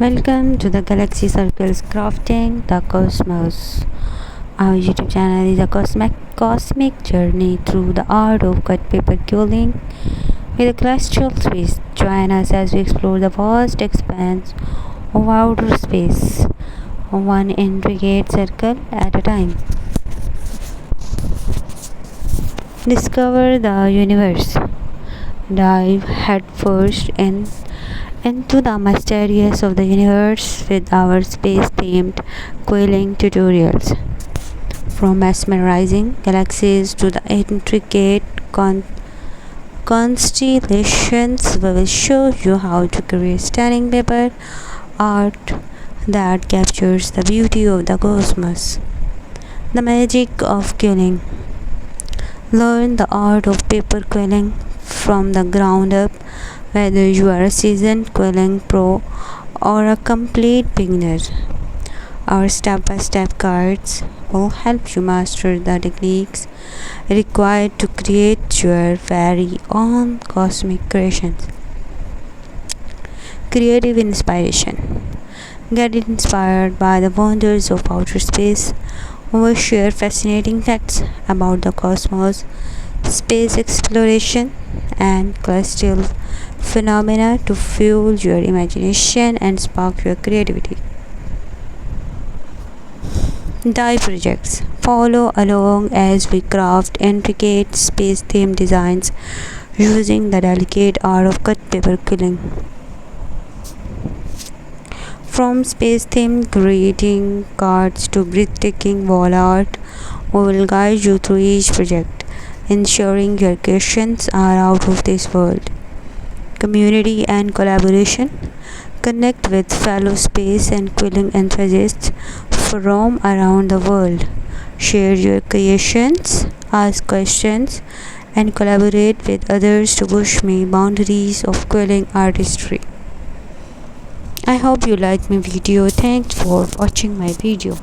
Welcome to the Galaxy Circles Crafting the Cosmos. Our YouTube channel is a cosmic journey through the art of cut paper quilling with a celestial twist. Join us as we explore the vast expanse of outer space, one intricate circle at a time. Discover the universe. Dive headfirst into the mysteries of the universe with our space-themed quilling tutorials. From mesmerizing galaxies to the intricate constellations, we will show you how to create stunning paper art that captures the beauty of the cosmos. The magic of quilling. Learn the art of paper quilling from the ground up, whether you are a seasoned quilling pro or a complete beginner. Our step-by-step guides will help you master the techniques required to create your very own cosmic creations. Creative inspiration. Get inspired by the wonders of outer space. We share fascinating facts about the cosmos, space exploration, and celestial phenomena to fuel your imagination and spark your creativity. Die projects. Follow along as we craft intricate space-themed designs using the delicate art of cut paper quilling. From space-themed greeting cards to breathtaking wall art, we will guide you through each project, ensuring your creations are out of this world. Community and collaboration. Connect with fellow space and quilling enthusiasts from around the world. Share your creations, ask questions, and collaborate with others to push the boundaries of quilling artistry. I hope you liked my video. Thanks for watching my video.